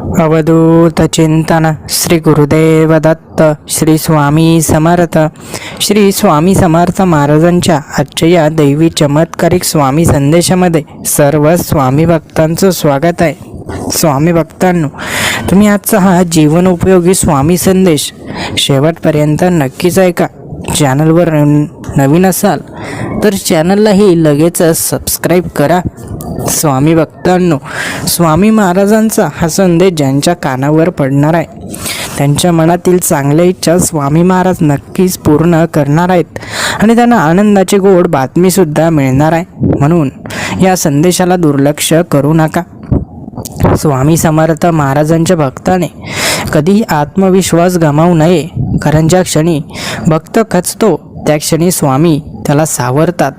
अवधूत चिंतन श्री गुरुदेव दत्त श्री स्वामी समर्थ. श्री स्वामी समर्थ महाराजांच्या आजच्या या दैवी चमत्कारिक स्वामी संदेशामध्ये सर्व स्वामी भक्तांचं स्वागत आहे. स्वामी भक्तांनो, तुम्ही आजचा हा जीवन उपयोगी स्वामी संदेश शेवटपर्यंत नक्कीच ऐका. चॅनलवर नवीन असाल तर चॅनललाही लगेच सबस्क्राईब करा. स्वामी भक्तांनो, स्वामी महाराजांचा हा संदेश ज्यांच्या कानावर पडणार आहे त्यांच्या मनातील चांगल्या इच्छा स्वामी महाराज नक्कीच पूर्ण करणार आहेत आणि त्यांना आनंदाची गोड बातमीसुद्धा मिळणार आहे. म्हणून या संदेशाला दुर्लक्ष करू नका. स्वामी समर्थ महाराजांच्या भक्ताने कधीही आत्मविश्वास गमावू नये, कारण ज्या क्षणी भक्त खचतो त्या क्षणी स्वामी त्याला सावरतात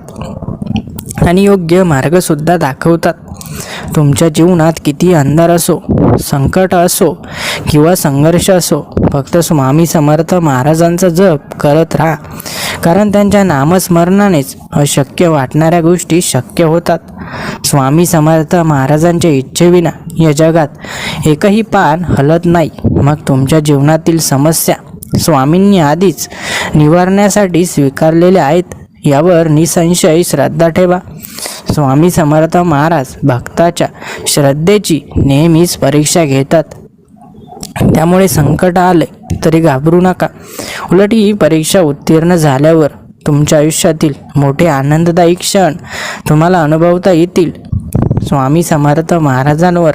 आणि योग्य मार्गसुद्धा दाखवतात. तुमच्या जीवनात किती अंधार असो, संकट असो किंवा संघर्ष असो, फक्त स्वामी समर्थ महाराजांचा जप करत राहा, कारण त्यांच्या नामस्मरणानेच अशक्य वाटणाऱ्या गोष्टी शक्य होतात. स्वामी समर्थ महाराजांच्या इच्छेविना या जगात एकही पान हलत नाही. मग तुमच्या जीवनातील समस्या स्वामींनी आधीच निवारण्यासाठी स्वीकारलेल्या आहेत यावर निसंशय श्रद्धा ठेवा. स्वामी समर्थ महाराज भक्ताच्या श्रद्धेची नेहमीच परीक्षा घेतात. त्यामुळे संकट आले तरी घाबरू नका. उलट ही परीक्षा उत्तीर्ण झाल्यावर तुमच्या आयुष्यातील मोठे आनंददायी क्षण तुम्हाला अनुभवता येतील. स्वामी समर्थ महाराजांवर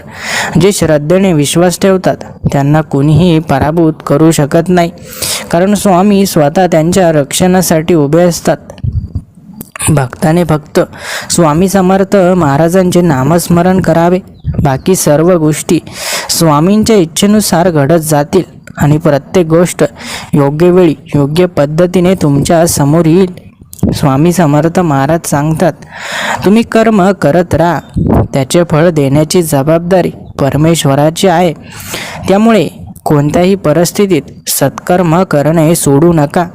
जे श्रद्धेने विश्वास ठेवतात त्यांना कोणीही पराभूत करू शकत नाही, कारण स्वामी स्वतः त्यांच्या रक्षणासाठी उभे असतात. भक्ताने फक्त स्वामी समर्थ महाराजांचे नामस्मरण करावे. बाकी सर्व गोष्टी स्वामींच्या इच्छेनुसार घडत जातील आणि प्रत्येक गोष्ट योग्य वेळी योग्य पद्धतीने तुमच्या समोर येईल. स्वामी समर्थ महाराज सांगतात, तुम्ही कर्म करत राहा, त्याचे फळ देण्याची जबाबदारी परमेश्वराची आहे. त्यामुळे कोणत्याही परिस्थितीत सत्कर्म करणे सोडू नका.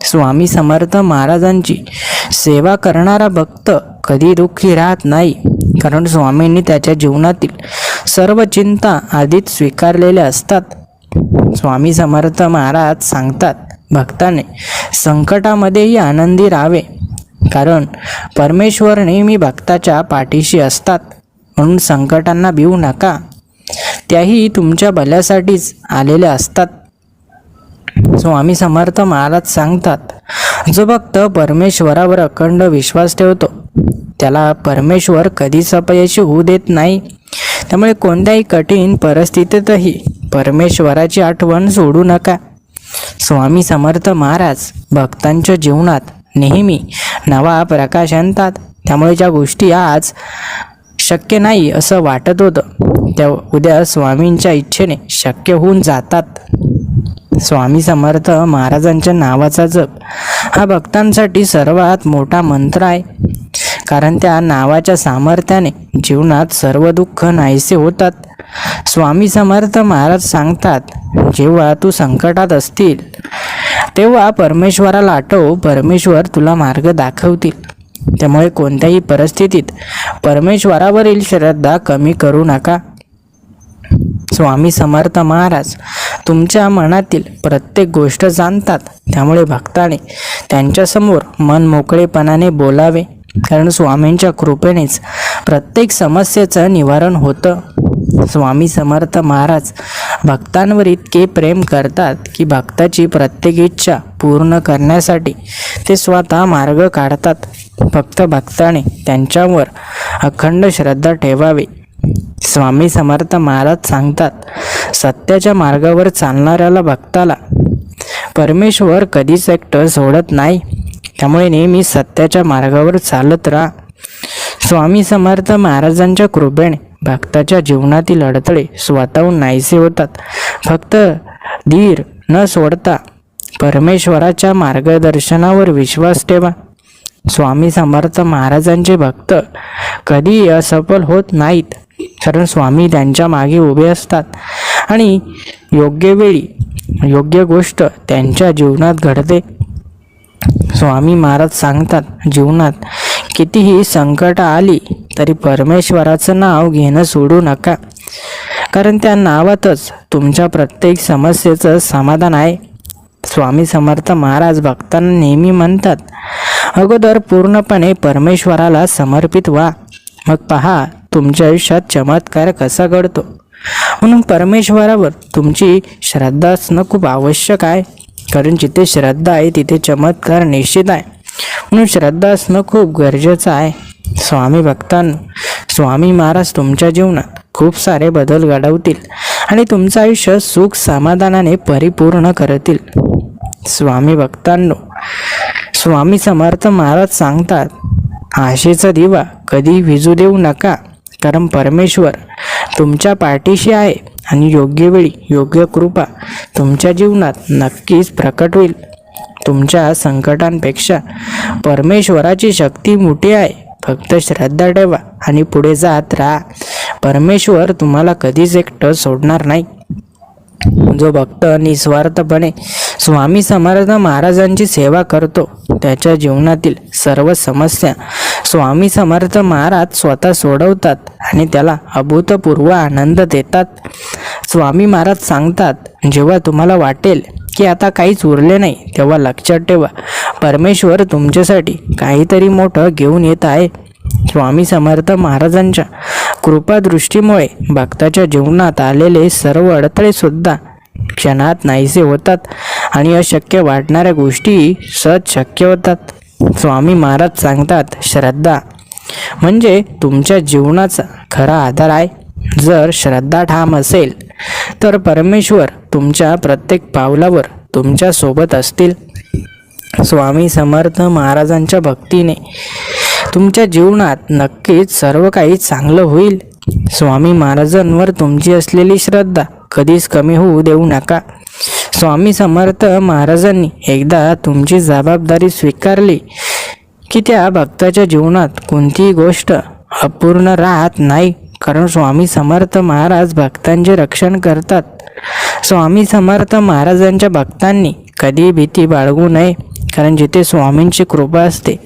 स्वामी समर्थ महाराजांची सेवा करणारा भक्त कधी दुःखी राहत नाही, कारण स्वामींनी त्याच्या जीवनातील सर्व चिंता आधीच स्वीकारलेल्या असतात. स्वामी समर्थ महाराज सांगतात, भक्ताने संकटामध्येही आनंदी राहावे, कारण परमेश्वर नेहमी भक्ताच्या पाठीशी असतात. म्हणून संकटांना भिवू नका, त्याही तुमच्या भल्यासाठीच आलेल्या असतात. स्वामी समर्थ महाराज सांगतात, जो भक्त परमेश्वरावर अखंड विश्वास ठेवतो त्याला परमेश्वर कधीच अपयशी होऊ देत नाही. त्यामुळे कोणत्याही कठीण परिस्थितीतही परमेश्वराची आठवण सोडू नका. स्वामी समर्थ महाराज भक्तांच्या जीवनात नेहमी नवा प्रकाश आणतात. त्यामुळे ज्या गोष्टी आज शक्य नाही असं वाटत होतं त्या उद्या स्वामींच्या इच्छेने शक्य होऊन जातात. स्वामी समर्थ महाराजांच्या नावाचा जप हा भक्तांसाठी सर्वात मोठा मंत्र आहे, कारण त्या नावाच्या सामर्थ्याने जीवनात सर्व दुःख नाहीसे होतात. स्वामी समर्थ महाराज सांगतात, जेव्हा तू संकटात असतील तेव्हा परमेश्वराला आठव, परमेश्वर तुला मार्ग दाखवतील. त्यामुळे कोणत्याही परिस्थितीत परमेश्वरावरील श्रद्धा कमी करू नका. स्वामी समर्थ महाराज तुमच्या मनातील प्रत्येक गोष्ट जाणतात. त्यामुळे भक्ताने त्यांच्यासमोर मन मोकळेपणाने बोलावे, कारण स्वामींच्या कृपेनेच प्रत्येक समस्येचं निवारण होतं. स्वामी समर्थ महाराज भक्तांवर इतके प्रेम करतात की भक्ताची प्रत्येक इच्छा पूर्ण करण्यासाठी ते स्वतः मार्ग काढतात. फक्त भक्ताने त्यांच्यावर अखंड श्रद्धा ठेवावी. स्वामी समर्थ महाराज सांगतात, सत्याच्या मार्गावर चालणाऱ्याला भक्ताला परमेश्वर कधीच एकटं सोडत नाही. त्यामुळे नेहमी सत्याच्या मार्गावर चालत राहा. स्वामी समर्थ महाराजांच्या कृपेने भक्ताच्या जीवनातील अडथळे स्वतःहून नाहीसे होतात. फक्त धीर न सोडता परमेश्वराच्या मार्गदर्शनावर विश्वास ठेवा. स्वामी समर्थ महाराजांचे भक्त कधी असफल होत नाहीत, कारण स्वामी त्यांच्या मागे उभे असतात आणि योग्य वेळी योग्य गोष्ट त्यांच्या जीवनात घडते. स्वामी महाराज सांगतात, जीवनात कितीही संकट आली तरी परमेश्वराचं नाव घेणं सोडू नका, कारण त्या नावातच तुमच्या प्रत्येक समस्येचं समाधान आहे. स्वामी समर्थ महाराज भक्तांना नेहमी म्हणतात, अगोदर पूर्णपणे परमेश्वराला समर्पित व्हा, मग पहा तुमच्या आयुष्यात चमत्कार कसा घडतो. म्हणून परमेश्वरावर तुमची श्रद्धा असणं खूप आवश्यक आहे. कारण जिथे श्रद्धा आहे तिथे चमत्कार निश्चित आहे. म्हणून श्रद्धा असणं खूप गरजेचं आहे. स्वामी भक्तांनो, स्वामी महाराज तुमच्या जीवनात खूप सारे बदल घडवतील आणि तुमचं आयुष्य सुख समाधानाने परिपूर्ण करतील. स्वामी भक्तांनो, स्वामी समर्थ महाराज सांगतात, आशेचा दिवा कधी विझू देऊ नका. कारण परमेश्वर तुमच्या पाठीशी आहे आणि योग्य वेळी योग्य कृपा तुमच्या जीवनात नक्कीच प्रकट होईल. तुमच्या संकटांपेक्षा परमेश्वराची शक्ती मोठी आहे. फक्त श्रद्धा ठेवा आणि पुढे जात राहा. परमेश्वर तुम्हाला कधीच एकटं सोडणार नाही. जो भक्त निस्वार्थपणे स्वामी समर्थ महाराजांची सेवा करतो त्याच्या जीवनातील सर्व समस्या स्वामी समर्थ महाराज स्वतः सोडवतात आणि त्याला अभूतपूर्व आनंद देतात. स्वामी महाराज सांगतात, जेव्हा तुम्हाला वाटेल की आता काहीच उरले नाही, तेव्हा लक्षात ठेवा, परमेश्वर तुमच्यासाठी काहीतरी मोठं घेऊन येत आहे. स्वामी समर्थ महाराजांच्या कृपादृष्टीमुळे भक्ताच्या जीवनात आलेले सर्व अडथळे सुद्धा क्षणात नाहीसे होतात आणि अशक्य वाटणाऱ्या गोष्टी सहज शक्य होतात. स्वामी महाराज सांगतात, श्रद्धा म्हणजे तुमच्या जीवनाचा खरा आधार आहे. जर श्रद्धा ठाम असेल तर परमेश्वर तुमच्या प्रत्येक पावलावर तुमच्या सोबत असतील. स्वामी समर्थ महाराजांच्या भक्तीने तुमच्या जीवनात नक्कीच सर्व काही चांगलं होईल. स्वामी महाराजांवर तुमची असलेली श्रद्धा कधीच कमी होऊ देऊ नका. स्वामी समर्थ महाराजांनी एकदा तुमची जबाबदारी स्वीकारली की त्या भक्ताच्या जीवनात कोणतीही गोष्ट अपूर्ण राहत नाही. कारण स्वामी समर्थ महाराज भक्तांचे रक्षण करतात. स्वामी समर्थ महाराजांच्या भक्तांनी कधी भीती बाळगू नये. कारण जिथे स्वामींची कृपा असते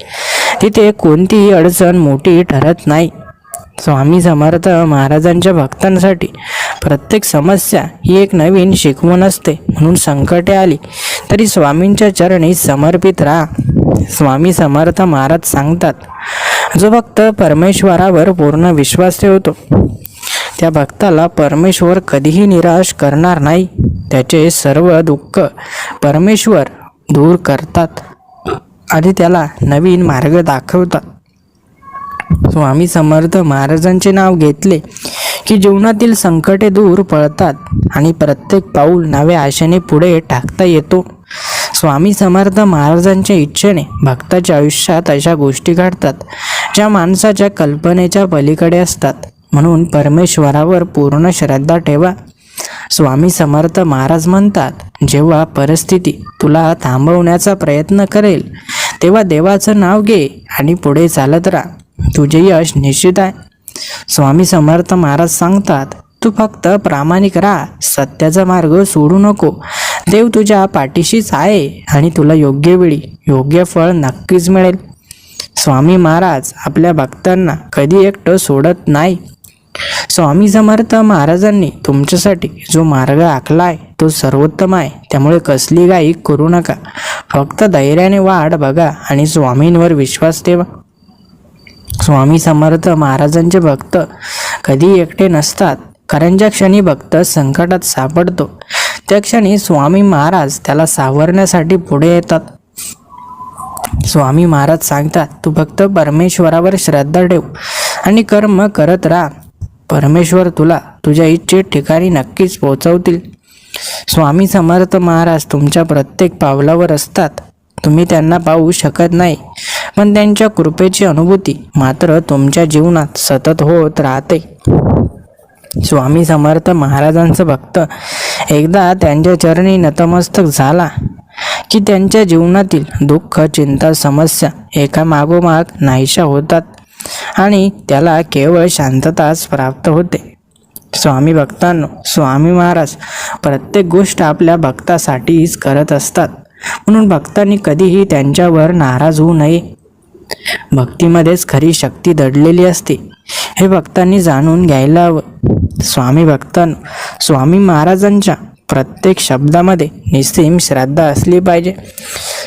तिथे कोणतीही अडचण मोठी ठरत नाही. स्वामी समर्थ महाराजांच्या भक्तांसाठी प्रत्येक समस्या ही एक नवीन शिकवण असते. म्हणून संकटे आली तरी स्वामींच्या चरणी समर्पित राहा. स्वामी समर्थ महाराज सांगतात, जो भक्त परमेश्वरावर पूर्ण विश्वास ठेवतो त्या भक्ताला परमेश्वर कधीही निराश करणार नाही. त्याचे सर्व दुःख परमेश्वर दूर करतात आणि त्याला नवीन मार्ग दाखवतात. स्वामी समर्थ महाराजांचे नाव घेतले की जीवनातील संकटे दूर पळतात आणि प्रत्येक पाऊल नव्या आशेने पुढे टाकता येतो. स्वामी समर्थ महाराजांच्या इच्छेने भक्ताच्या आयुष्यात अशा गोष्टी घडतात ज्या माणसाच्या कल्पनेच्या पलीकडे असतात. म्हणून परमेश्वरावर पूर्ण श्रद्धा ठेवा. स्वामी समर्थ महाराज म्हणतात, जेव्हा परिस्थिती तुला थांबवण्याचा प्रयत्न करेल तेव्हा देवाचं नाव घे आणि पुढे चालत राहा. तुझे यश निश्चित आहे. स्वामी समर्थ महाराज सांगतात, तू फक्त प्रामाणिक राहा, सत्याचा मार्ग सोडू नको. देव तुझ्या पाठीशीच आहे आणि तुला योग्य वेळी योग्य फळ नक्कीच मिळेल. स्वामी महाराज आपल्या भक्तांना कधी एकटं सोडत नाही. स्वामी समर्थ महाराजांनी तुमच्यासाठी जो मार्ग आखलाय तो सर्वोत्तम आहे. त्यामुळे कसली घाई करू नका. फक्त धैर्याने वाट बघा आणि स्वामींवर विश्वास ठेवा. स्वामी समर्थ महाराजांचे भक्त कधी एकटे नसतात. कारण ज्या क्षणी भक्त संकटात सापडतो त्या क्षणी स्वामी महाराज त्याला सावरण्यासाठी पुढे येतात. स्वामी महाराज सांगतात, तू फक्त परमेश्वरावर श्रद्धा ठेव आणि कर्म करत राहा. परमेश्वर तुला तुझ्या इच्छित ठिकाणी नक्कीच पोहोचवतील. स्वामी समर्थ महाराज तुमच्या प्रत्येक पावलावर असतात. तुम्ही त्यांना पाहू शकत नाही, पण त्यांच्या कृपेची अनुभूती मात्र तुमच्या जीवनात सतत होत राहते. स्वामी समर्थ महाराजांचा भक्त एकदा त्यांच्या चरणी नतमस्तक झाला की त्यांच्या जीवनातील दुःख, चिंता, समस्या एका मागोमाग नाहीशा होतात आणि त्याला केवळ शांतताच प्राप्त होते. स्वामी भक्तांनो, स्वामी महाराज प्रत्येक गोष्ट आपल्या भक्तासाठीच करत असतात. म्हणून भक्तांनी कधीही त्यांच्यावर नाराज होऊ नये. भक्तीमध्येच खरी शक्ती दडलेली असते हे भक्तांनी जाणून घ्यायला हवं. स्वामी भक्तांनो, स्वामी महाराजांच्या प्रत्येक शब्दामध्ये निस्सीम श्रद्धा असली पाहिजे.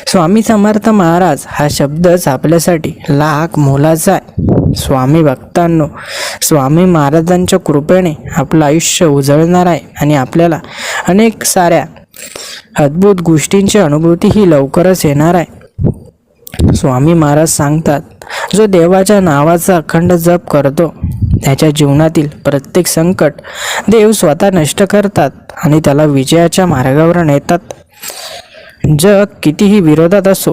स्वामी समर्थ महाराज हा शब्दच आपल्यासाठी लाख मोलाचा आहे. स्वामी भक्तांनो, स्वामी महाराजांच्या कृपेने आपलं आयुष्य उजळणार आहे आणि आपल्याला अनेक साऱ्या अद्भुत गोष्टींची अनुभूती ही लवकरच येणार आहे. स्वामी महाराज सांगतात, जो देवाच्या नावाचा अखंड जप करतो त्याच्या जीवनातील प्रत्येक संकट देव स्वतः नष्ट करतात आणि त्याला विजयाच्या मार्गावर नेतात. जग कितीही विरोधात असो,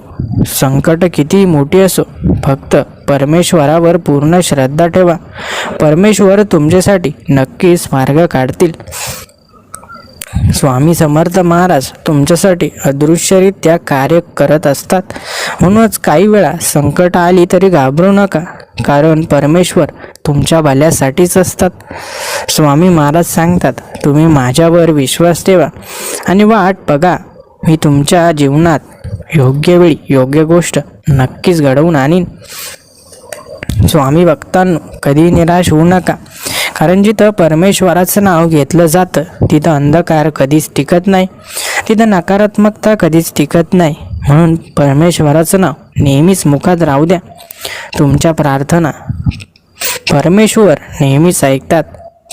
संकट कितीही मोठी असो, फक्त परमेश्वरावर पूर्ण श्रद्धा ठेवा. परमेश्वर तुमच्यासाठी नक्कीच मार्ग काढतील. स्वामी समर्थ महाराज तुमच्यासाठी अदृश्यरित्या कार्य करत असतात. म्हणूनच काही वेळा संकट आली तरी घाबरू नका, कारण परमेश्वर तुमच्या भल्यासाठीच असतात. स्वामी महाराज सांगतात, तुम्ही माझ्यावर विश्वास ठेवा आणि वाट बघा. मी तुमच्या जीवनात योग्य वेळी योग्य गोष्ट नक्कीच घडवून आणीन. स्वामी भक्तांनो, कधी निराश होऊ नका, कारण जिथं परमेश्वराचं नाव घेतलं जातं तिथं अंधकार कधीच टिकत नाही, तिथं नकारात्मकता कधीच टिकत नाही. म्हणून परमेश्वराचं नाव नेहमीच मुखात राहू द्या. तुमच्या प्रार्थना परमेश्वर नेहमीच ऐकतात,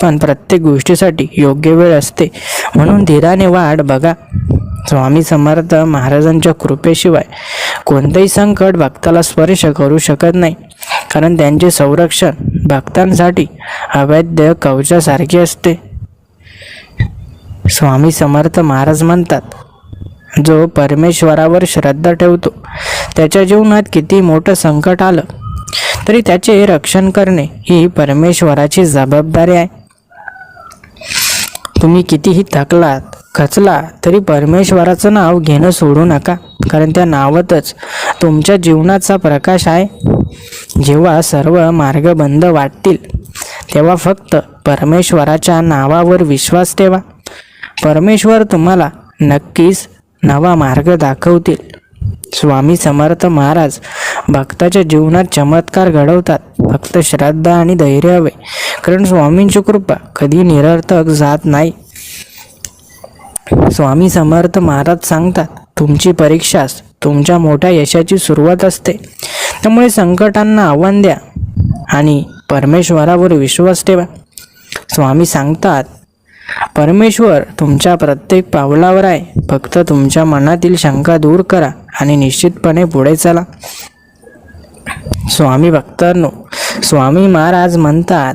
पण प्रत्येक गोष्टीसाठी योग्य वेळ असते, म्हणून धीराने वाट बघा. स्वामी समर्थ महाराजांच्या कृपेशिवाय कोणतेही संकट भक्ताला स्पर्श करू शकत नाही, कारण त्यांचे संरक्षण भक्तांसाठी अवैध कवचासारखे असते. स्वामी समर्थ महाराज म्हणतात, जो परमेश्वरावर श्रद्धा ठेवतो त्याच्या जीवनात किती मोठं संकट आलं तरी त्याचे रक्षण करणे ही परमेश्वराची जबाबदारी आहे. तुम्ही कितीही थकलात खचला तरी परमेश्वराचं नाव घेणं सोडू नका, कारण त्या नावातच तुमच्या जीवनाचा प्रकाश आहे. जेव्हा सर्व मार्ग बंद वाटतील तेव्हा फक्त परमेश्वराच्या नावावर विश्वास ठेवा. परमेश्वर तुम्हाला नक्कीच नवा मार्ग दाखवतील. स्वामी समर्थ महाराज भक्ताच्या जीवनात चमत्कार घडवतात. फक्त श्रद्धा आणि धैर्य हवे, कारण स्वामींची कृपा कधी निरर्थक जात नाही. स्वामी समर्थ महाराज सांगतात, तुमची परीक्षाच तुमच्या मोठ्या यशाची सुरुवात असते. त्यामुळे संकटांना आव्हान द्या आणि परमेश्वरावर विश्वास ठेवा. स्वामी सांगतात, परमेश्वर तुमच्या प्रत्येक पावलावर आहे. फक्त तुमच्या मनातील शंका दूर करा आणि निश्चितपणे पुढे चला. स्वामी भक्तांनो, स्वामी महाराज म्हणतात,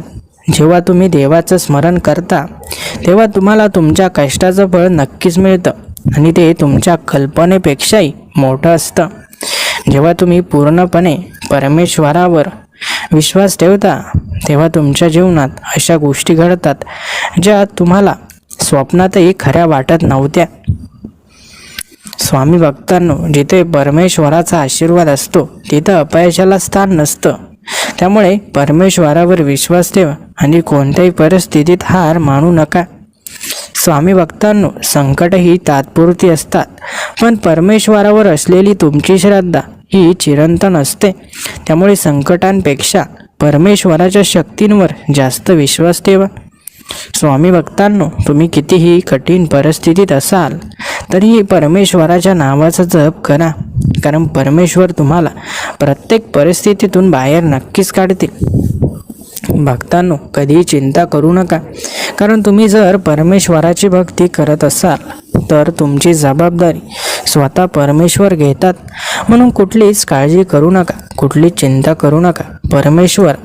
जेव्हा तुम्ही देवाचं स्मरण करता तेव्हा तुम्हाला तुमच्या कष्टाचं फळ नक्कीच मिळतं आणि ते तुमच्या कल्पनेपेक्षाही मोठं असतं. जेव्हा तुम्ही पूर्णपणे परमेश्वरावर विश्वास ठेवता तेव्हा तुमच्या जीवनात अशा गोष्टी घडतात ज्या तुम्हाला स्वप्नातही खऱ्या वाटत नव्हत्या. स्वामी भक्तांनो, जिथे परमेश्वराचा आशीर्वाद असतो तिथं अपयशाला स्थान नसतं. त्यामुळे परमेश्वरावर विश्वास ठेवा आणि कोणत्याही परिस्थितीत हार मानू नका. स्वामी भक्तांनो, संकट ही तात्पुरती असतात, पण परमेश्वरावर असलेली तुमची श्रद्धा ही चिरंतन असते. त्यामुळे संकटांपेक्षा परमेश्वराच्या शक्तींवर जास्त विश्वास ठेवा. स्वामी भक्तांनो, तुम्ही कितीही कठीण परिस्थितीत असाल तरीही परमेश्वराच्या नावाचा जप करा, कारण परमेश्वर तुम्हाला प्रत्येक परिस्थितीतून बाहेर नक्कीच काढतील. भक्तांनो, कधीही चिंता करू नका, कारण तुम्ही जर परमेश्वराची भक्ती करत असाल तर तुमची जबाबदारी स्वतः परमेश्वर घेतात. म्हणून कुठलीच काळजी करू नका, कुठलीच चिंता करू नका. परमेश्वर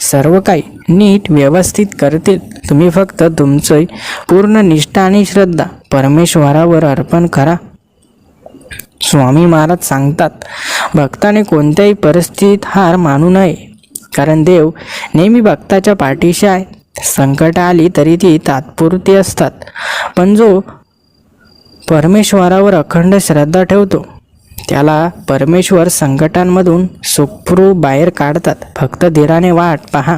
सर्व काही नीट व्यवस्थित करतील. तुम्ही फक्त तुमची पूर्ण निष्ठा आणि श्रद्धा परमेश्वरावर अर्पण करा. स्वामी महाराज सांगतात, भक्ताने कोणत्याही परिस्थितीत हार मानू नये, कारण देव नेहमी भक्ताच्या पाठीशी आहे. संकट आली तरी ती तात्पुरती असतात, पण जो परमेश्वरावर अखंड श्रद्धा ठेवतो त्याला परमेश्वर संकटांमधून सुखरूप बाहेर काढतात. फक्त धीराने वाट पहा.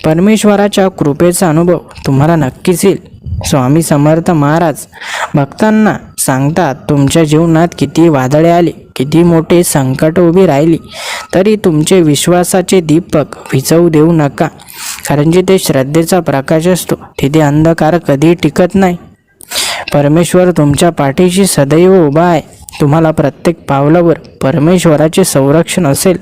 परमेश्वराच्या कृपेचा अनुभव तुम्हाला नक्कीच येईल. स्वामी समर्थ महाराज भक्तांना सांगतात, तुमच्या जीवनात किती वादळे आली, किती मोठे संकट उभी राहिली तरी तुमचे विश्वासाचे दीपक विझवू देऊ नका. कारण जिथे श्रद्धेचा प्रकाश असतो तिथे अंधकार कधी टिकत नाही. परमेश्वर तुमच्या पाठीशी सदैव उभा आहे. तुम्हाला प्रत्येक पावलावर परमेश्वराचे संरक्षण असेल.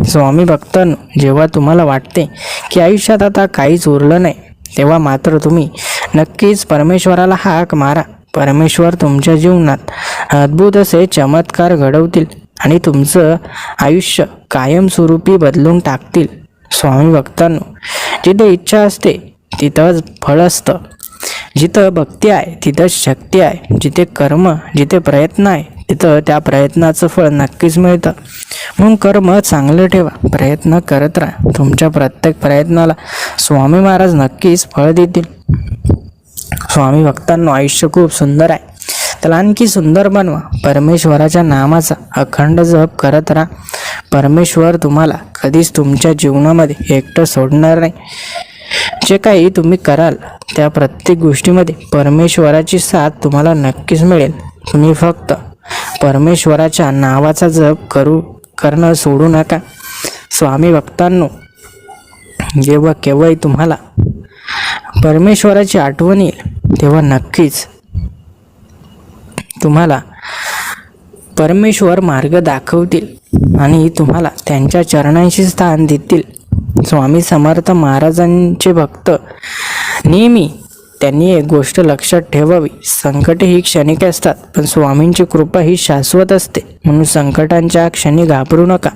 स्वामी भक्तांनो, जेव्हा तुम्हाला वाटते की आयुष्यात आता काहीच उरलं नाही, तेव्हा मात्र तुम्ही नक्कीच परमेश्वराला हाक मारा. परमेश्वर तुमच्या जीवनात अद्भुत असे चमत्कार घडवतील आणि तुमचं आयुष्य कायमस्वरूपी बदलून टाकतील. स्वामी भक्तांनो, जिथे इच्छा असते तिथंच फळ असतं. जिथं भक्ती आहे तिथंच शक्ती आहे. जिथे कर्म, जिथे प्रयत्न आहे तिथं त्या प्रयत्नाचं फळ नक्कीच मिळतं. म्हणून कर्म चांगलं ठेवा, प्रयत्न करत राहा. तुमच्या प्रत्येक प्रयत्नाला स्वामी महाराज नक्कीच फळ देतील. स्वामी भक्तांनो, आयुष्य खूप सुंदर आहे, त्याला आणखी सुंदर बनवा. परमेश्वराच्या नामाचा अखंड जप करत राहा. परमेश्वर तुम्हाला कधीच तुमच्या जीवनामध्ये एकटं सोडणार नाही. जे काही तुम्ही कराल त्या प्रत्येक गोष्टीमध्ये परमेश्वराची साथ तुम्हाला नक्कीच मिळेल. तुम्ही फक्त परमेश्वराच्या नावाचा जप करणं सोडू नका. स्वामी भक्तांनो, जेव्हा केव्हाही तुम्हाला परमेश्वराची आठवण येईल तेव्हा नक्कीच तुम्हाला परमेश्वर मार्ग दाखवतील आणि तुम्हाला त्यांच्या चरणांशी स्थान देतील. स्वामी समर्थ महाराजांचे भक्त नेहमी त्यांनी एक गोष्ट लक्षात ठेवावी, संकटे ही क्षणिक असतात पण स्वामींची कृपा ही शाश्वत असते. म्हणून संकटांच्या क्षणी घाबरू नका,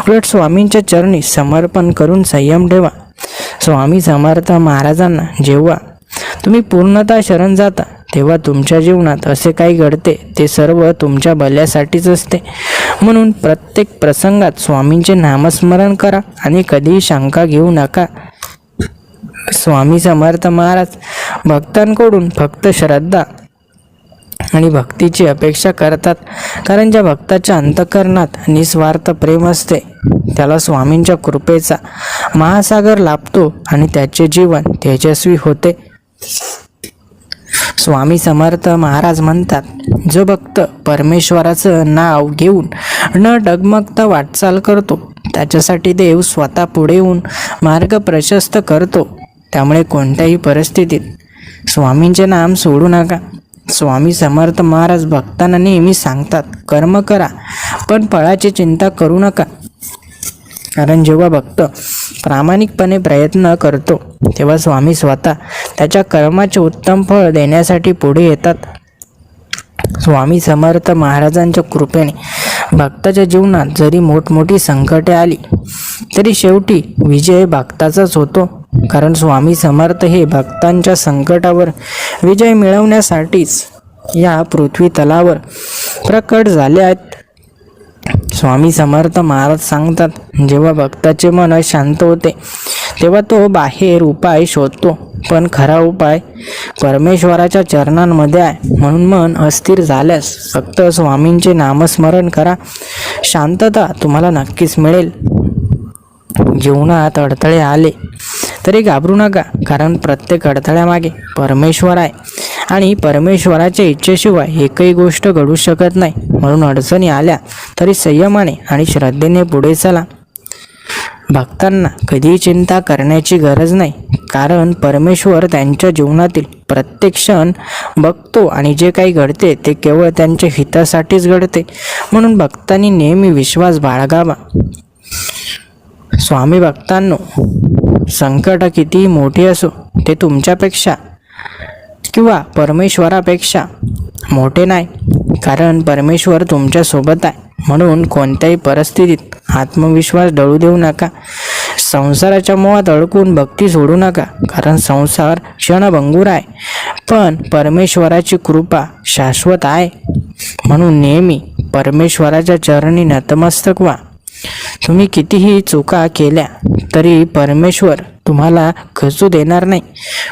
उलट स्वामींच्या चरणी समर्पण करून संयम ठेवा. स्वामी समर्थ महाराजांना जेव्हा तुम्ही पूर्णतः शरण जाता तेव्हा तुमच्या जीवनात असे काही घडते ते सर्व तुमच्या भल्यासाठीच असते. म्हणून प्रत्येक प्रसंगात स्वामींचे नामस्मरण करा आणि कधीही शंका घेऊ नका. स्वामी समर्थ महाराज भक्तांकडून फक्त श्रद्धा आणि भक्तीची अपेक्षा करतात, कारण ज्या भक्ताच्या अंतःकरणात निस्वार्थ प्रेम असते त्याला स्वामींच्या कृपेचा महासागर लाभतो आणि त्याचे जीवन तेजस्वी होते. स्वामी समर्थ महाराज म्हणतात, जो भक्त परमेश्वराचं नाव घेऊन न डगमगता वाटचाल करतो त्याच्यासाठी देव स्वतः पुढे येऊन मार्ग प्रशस्त करतो. त्यामुळे कोणत्याही परिस्थितीत स्वामींचे नाम सोडू नका. स्वामी समर्थ महाराज भक्तांना नेहमी सांगतात, कर्म करा पण फळाची चिंता करू नका. कारण जेव्हा भक्त प्रामाणिकपणे प्रयत्न करतो तेव्हा स्वामी स्वतः त्याच्या कर्माचे उत्तम फळ देण्यासाठी पुढे येतात. स्वामी समर्थ महाराजांच्या कृपेने भक्ताच्या जीवनात जरी मोठमोठी संकटे आली तरी शेवटी विजय भक्ताचाच होतो. कारण स्वामी समर्थ हे भक्तांच्या संकटावर विजय मिळवण्यासाठीच या पृथ्वी तलावर प्रकट झाले आहेत. स्वामी समर्थ महाराज सांगतात, जेव्हा भक्ताचे मन शांत होते तेव्हा तो बाहेर उपाय शोधतो, पण खरा उपाय परमेश्वराच्या चरणांमध्ये आहे. म्हणून मन अस्थिर झाल्यास फक्त स्वामींचे नामस्मरण करा, शांतता तुम्हाला नक्कीच मिळेल. जीवनात अडथळे आले तरी घाबरू नका, कारण प्रत्येक अडथळ्यामागे परमेश्वर आहे आणि परमेश्वराच्या इच्छेशिवाय एकही गोष्ट घडू शकत नाही. म्हणून अडचणी आल्या तरी संयमाने आणि श्रद्धेने पुढे चला. भक्तांना कधीही चिंता करण्याची गरज नाही, कारण परमेश्वर त्यांच्या जीवनातील प्रत्येक क्षण बघतो आणि जे काही घडते ते केवळ त्यांच्या हितासाठीच घडते. म्हणून भक्तांनी नेहमी विश्वास बाळगावा. स्वामी भक्तांनो, संकट कितीही मोठी असो ते तुमच्यापेक्षा किंवा परमेश्वरापेक्षा मोठे नाही, कारण परमेश्वर तुमच्या सोबत आहे. म्हणून कोणत्याही परिस्थितीत आत्मविश्वास डळू देऊ नका. संसाराच्या मोहात अडकून भक्ती सोडू नका, कारण संसार क्षणभंगूर आहे पण परमेश्वराची कृपा शाश्वत आहे. म्हणून नेहमी परमेश्वराच्या चरणी नतमस्तक व्हा. तुम्ही कितीही चुका केल्या तरी परमेश्वर तुम्हाला खचू देणार नाही,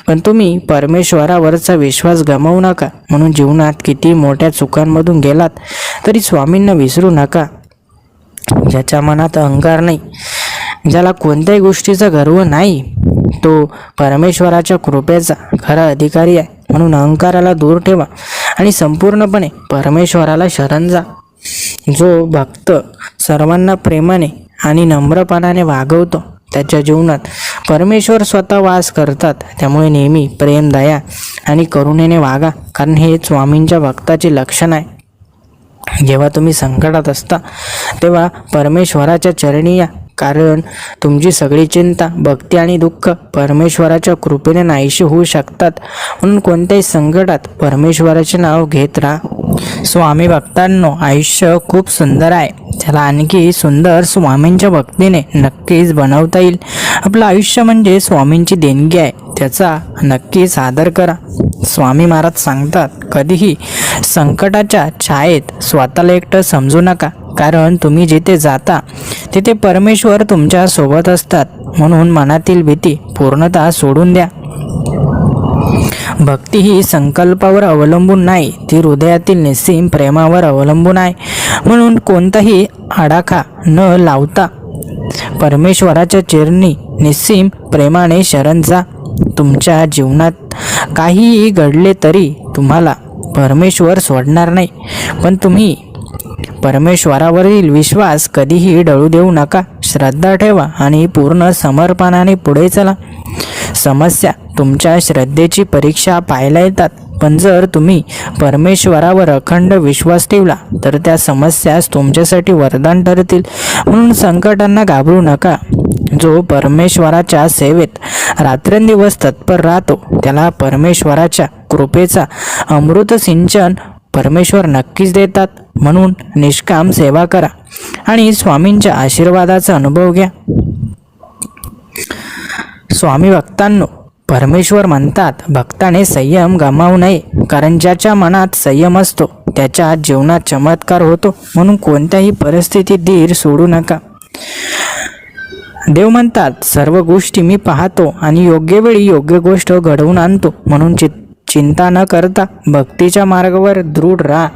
पण तुम्ही परमेश्वरावरचा विश्वास गमावू नका. म्हणून जीवनात किती मोठ्या चुकांमधून गेलात तरी स्वामींना विसरू नका. ज्याच्या मनात अहंकार नाही, ज्याला कोणत्याही गोष्टीचा गर्व नाही, तो परमेश्वराच्या कृपेचा खरा अधिकारी आहे. म्हणून अहंकाराला दूर ठेवा आणि संपूर्णपणे परमेश्वराला शरण जा. जो भक्त सर्वांना प्रेमाने आणि नम्रपणाने वागवतो त्याच्या जीवनात परमेश्वर स्वतः वास करतात. त्यामुळे नेहमी प्रेम, दया आणि करुणेने वागा, कारण हे स्वामींच्या भक्ताचे लक्षण आहे. जेव्हा तुम्ही संकटात असता तेव्हा परमेश्वराच्या चरणी या, कारण तुमची सगळी चिंता, भक्ती आणि दुःख परमेश्वराच्या कृपेने नाहीशी होऊ शकतात. म्हणून कोणत्याही संकटात परमेश्वराचे नाव घेत राहा. स्वामी भक्तांनो, आयुष्य खूप सुंदर आहे, त्याला आणखी सुंदर स्वामींच्या भक्तीने नक्कीच बनवता येईल. आपलं आयुष्य म्हणजे स्वामींची देणगी आहे, त्याचा नक्कीच आदर करा. स्वामी महाराज सांगतात, कधीही संकटाच्या छायेत स्वतःला एकटं समजू नका, कारण तुम्ही जिथे जाता तिथे परमेश्वर तुमच्या सोबत असतात. म्हणून मनातील भीती पूर्णतः सोडून द्या. भक्ती ही संकल्पावर अवलंबून नाही, ती हृदयातील निस्सीम प्रेमावर अवलंबून आहे. म्हणून कोणताही आडाखा न लावता परमेश्वराच्या चरणी निस्सीम प्रेमाने शरण जा. तुमच्या जीवनात काहीही घडले तरी तुम्हाला परमेश्वर सोडणार नाही, पण तुम्ही परमेश्वरावरील विश्वास कधीही डळू देऊ नका. श्रद्धा ठेवा आणि पूर्ण समर्पणाने पुढे चला. समस्या तुमच्या श्रद्धेची परीक्षा पाहायला येतात, पण जर तुम्ही परमेश्वरावर अखंड विश्वास ठेवला तर त्या समस्यास तुमच्यासाठी वरदान ठरतील. म्हणून संकटांना घाबरू नका. जो परमेश्वराच्या सेवेत रात्रंदिवस तत्पर राहतो त्याला परमेश्वराच्या कृपेचा अमृत सिंचन परमेश्वर नक्कीच देतात. म्हणून निष्काम सेवा करा आणि स्वामींच्या आशीर्वादाचा अनुभव घ्या. स्वामी भक्तांनो, परमेश्वर म्हणतात, भक्ताने संयम गमावू नये, कारण ज्याच्या मनात संयम असतो त्याच्या जीवनात चमत्कार होतो. म्हणून कोणत्याही परिस्थितीत धीर सोडू नका. देव म्हणतात, सर्व गोष्टी मी पाहतो आणि योग्य वेळी योग्य गोष्ट घडवून आणतो. म्हणून चिंता न करता भक्तीच्या मार्गावर दृढ राहा.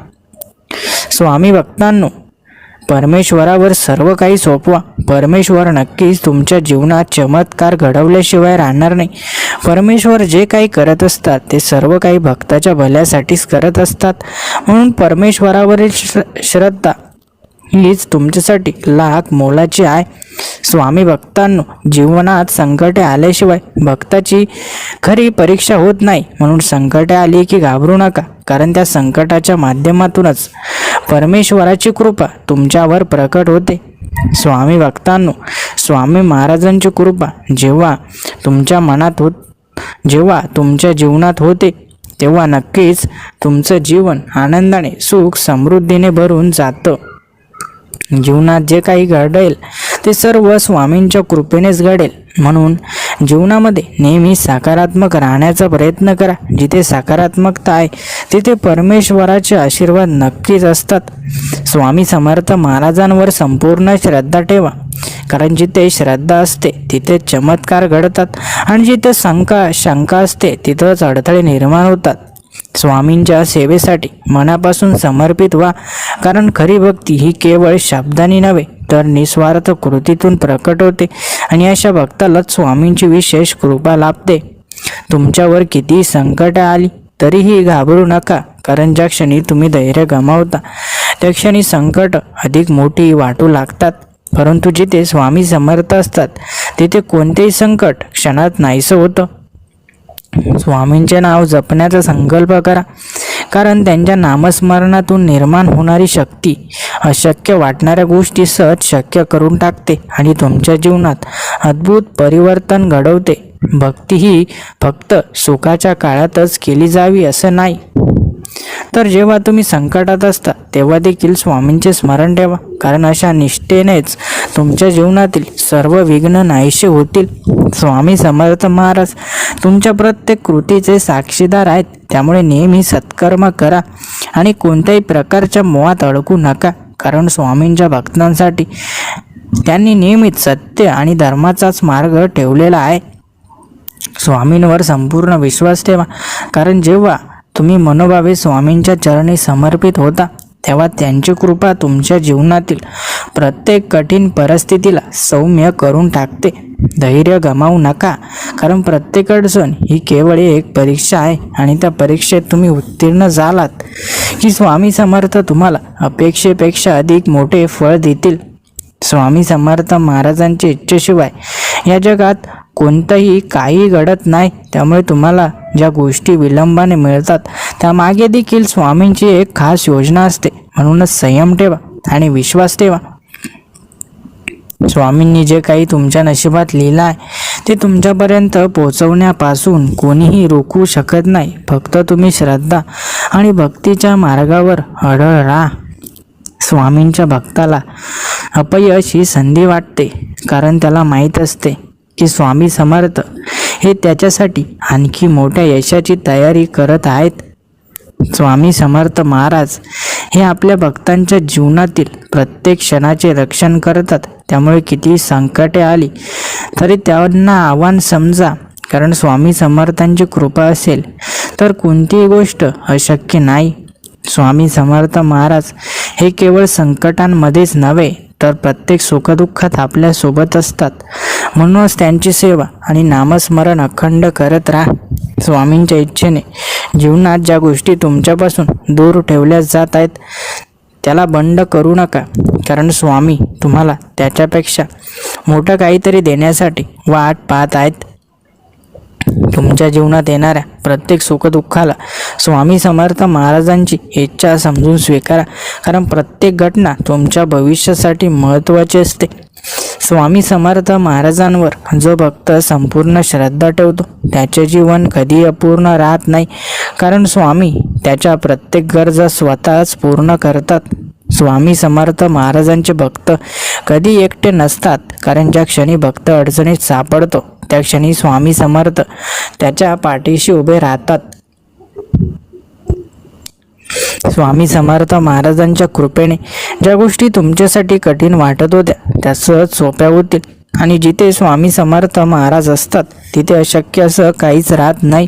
स्वामी भक्तांनो, परमेश्वरावर सर्व काही सोपवा. परमेश्वर नक्कीच तुमच्या जीवनात चमत्कार घडवल्याशिवाय राहणार नाही. परमेश्वर जे काही करत असतात ते सर्व काही भक्ताच्या भल्यासाठीच करत असतात. म्हणून परमेश्वरावरील श्रद्धा हीच तुमच्यासाठी लाख मोलाची आहे. स्वामी भक्तांनो, जीवनात संकटे आल्याशिवाय भक्ताची खरी परीक्षा होत नाही. म्हणून संकटे आली की घाबरू नका, कारण त्या संकटाच्या माध्यमातूनच परमेश्वराची कृपा तुमच्यावर प्रकट होते. स्वामी भक्तांनो, स्वामी महाराजांची कृपा जेव्हा तुमच्या जीवनात होते तेव्हा नक्कीच तुमचं जीवन आनंदाने, सुख समृद्धीने भरून जातं. जीवनात जे काही घडेल ते सर्व स्वामींच्या कृपेनेच घडेल. म्हणून जीवनामध्ये नेहमी सकारात्मक राहण्याचा प्रयत्न करा. जिथे सकारात्मकता आहे तिथे परमेश्वराचे आशीर्वाद नक्कीच असतात. स्वामी समर्थ महाराजांवर संपूर्ण श्रद्धा ठेवा, कारण जिथे श्रद्धा असते तिथे चमत्कार घडतात आणि जिथे शंका असते तिथंच अडथळे निर्माण होतात. स्वामींच्या सेवेसाठी मनापासून समर्पित व्हा, कारण खरी भक्ती ही केवळ शब्दांनी नव्हे तर निस्वार्थ कृतीतून प्रकट होते आणि अशा भक्तालाच स्वामींची विशेष कृपा लाभते. तुमच्यावर किती संकट आली तरीही घाबरू नका, कारण ज्या क्षणी तुम्ही धैर्य गमावता त्या क्षणी संकट अधिक मोठी वाटू लागतात. परंतु जिथे स्वामी समर्थ असतात तिथे कोणतेही संकट क्षणात नाहीसं होतं. स्वामींचे नाव जपण्याचा संकल्प करा, कारण त्यांच्या नामस्मरणातून निर्माण होणारी शक्ती अशक्य वाटणाऱ्या गोष्टी सहज शक्य करून टाकते आणि तुमच्या जीवनात अद्भुत परिवर्तन घडवते. भक्ती ही फक्त सुखाच्या काळातच केली जावी असं नाही, तर जेव्हा तुम्ही संकटात असता तेव्हा देखील स्वामींचे स्मरण ठेवा, कारण अशा निष्ठेनेच तुमच्या जीवनातील सर्व विघ्न नाहीसे होतील. स्वामी समर्थ महाराज तुमच्या प्रत्येक कृतीचे साक्षीदार आहेत. त्यामुळे नेहमी सत्कर्म करा आणि कोणत्याही प्रकारच्या मोहात अडकू नका, कारण स्वामींच्या भक्तांसाठी त्यांनी नेहमीच सत्य आणि धर्माचाच मार्ग ठेवलेला आहे. स्वामींवर संपूर्ण विश्वास ठेवा, कारण जेव्हा तुम्ही मनोभावे स्वामींच्या चरणी समर्पित होता तेव्हा त्यांची कृपा तुमच्या जीवनातील प्रत्येक कठीण परिस्थितीला सौम्य करून टाकते. धैर्य गमावू नका, कारण प्रत्येक अडचण ही केवळ एक परीक्षा आहे आणि त्या परीक्षेत तुम्ही उत्तीर्ण झालात की स्वामी समर्थ तुम्हाला अपेक्षेपेक्षा अधिक मोठे फळ देतील. स्वामी समर्थ महाराजांच्या इच्छेशिवाय या जगात कोणतंही काही घडत नाही, त्यामुळे तुम्हाला ज्या गोष्टी विलंबाने मिळतात त्यामागे देखील स्वामींची एक खास योजना असते. म्हणूनच संयम ठेवा आणि विश्वास ठेवा. स्वामींनी जे काही तुमच्या नशिबात लिहिलं आहे ते तुमच्यापर्यंत पोहोचवण्यापासून कोणीही रोखू शकत नाही. फक्त तुम्ही श्रद्धा आणि भक्तीच्या मार्गावर अडळ राहा. स्वामींच्या भक्ताला अपयश ही संधी वाटते, कारण त्याला माहीत असते की स्वामी समर्थ हे त्याच्यासाठी आणखी मोठ्या यशाची तयारी करत आहेत. स्वामी समर्थ महाराज हे आपल्या भक्तांच्या जीवनातील प्रत्येक क्षणाचे रक्षण करतात. त्यामुळे किती संकटे आली तरी त्यांना आव्हान समजा, कारण स्वामी समर्थांची कृपा असेल तर कोणतीही गोष्ट अशक्य नाही. स्वामी समर्थ महाराज हे केवळ संकटांमध्येच नव्हे तर प्रत्येक सुखदुःखात आपल्यासोबत असतात. म्हणूनच त्यांची सेवा आणि नामस्मरण अखंड करत राहा. स्वामींच्या इच्छेने जीवनात ज्या गोष्टी तुमच्यापासून दूर ठेवल्या जात आहेत त्याला बंड करू नका, कारण स्वामी तुम्हाला त्याच्यापेक्षा मोठं काहीतरी देण्यासाठी वाट पाहत आहेत. तुमच्या जीवनात येणाऱ्या प्रत्येक सुखदुःखाला स्वामी समर्थ महाराजांची इच्छा समजून स्वीकारा, कारण प्रत्येक घटना तुमच्या भविष्यासाठी महत्त्वाची असते. स्वामी समर्थ महाराजांवर जो भक्त संपूर्ण श्रद्धा ठेवतो त्याचे जीवन कधी अपूर्ण राहत नाही, कारण स्वामी त्याच्या प्रत्येक गरजा स्वतःच पूर्ण करतात. स्वामी समर्थ महाराजांचे भक्त कधी एकटे नसतात, कारण ज्या क्षणी भक्त अडचणीत सापडतो त्या क्षणी स्वामी समर्थ त्याच्या पाठीशी उभे राहतात. स्वामी समर्थ महाराजांच्या कृपेने ज्या गोष्टी तुमच्यासाठी कठीण वाटत होत्या त्या सहज सोप्या होतील, आणि जिथे स्वामी समर्थ महाराज असतात तिथे अशक्य असं काहीच राहत नाही.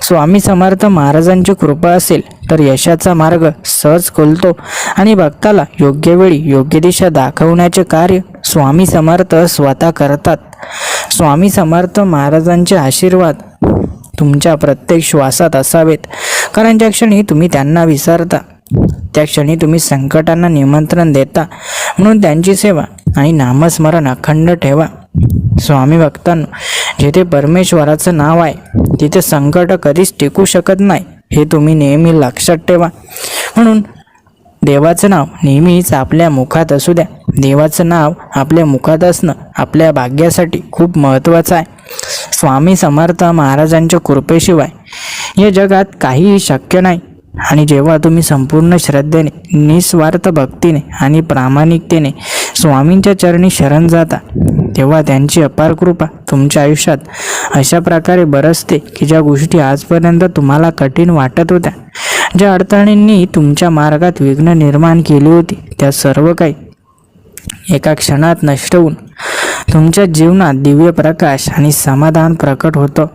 स्वामी समर्थ महाराजांची कृपा असेल तर यशाचा मार्ग सहज खुलतो, आणि भक्ताला योग्य वेळी योग्य दिशा दाखवण्याचे कार्य स्वामी समर्थ स्वतः करतात. स्वामी समर्थ महाराजांचे आशीर्वाद तुमच्या प्रत्येक श्वासात असावेत, कारण ज्या क्षणी तुम्ही त्यांना विसरता त्या क्षणी तुम्ही संकटांना निमंत्रण देता. म्हणून त्यांची सेवा आणि नामस्मरण अखंड ठेवा. स्वामी भक्तांनो, जिथे परमेश्वराचं नाव आहे तिथे संकट कधीच टिकू शकत नाही, हे तुम्ही नेहमी लक्षात ठेवा. म्हणून देवाचं नाव नेहमीच आपल्या मुखात असू द्या. देवाचं नाव आपल्या मुखात असणं आपल्या भाग्यासाठी खूप महत्त्वाचं आहे. स्वामी समर्थ महाराजांच्या कृपेशिवाय या जगात काहीही शक्य नाही, आणि जेव्हा तुम्ही संपूर्ण श्रद्धेने, निस्वार्थ भक्तीने आणि प्रामाणिकतेने स्वामींच्या चरणी शरण जाता तेव्हा त्यांची अपार कृपा तुमच्या आयुष्यात अशा प्रकारे बरसते की ज्या गोष्टी आजपर्यंत तुम्हाला कठीण वाटत होत्या, ज्या अडथळ्यांनी तुमच्या मार्गात विघ्न निर्माण केली होती, त्या सर्व काही एका क्षणात नष्ट होऊन तुमच्या जीवनात दिव्य प्रकाश आणि समाधान प्रकट होतं.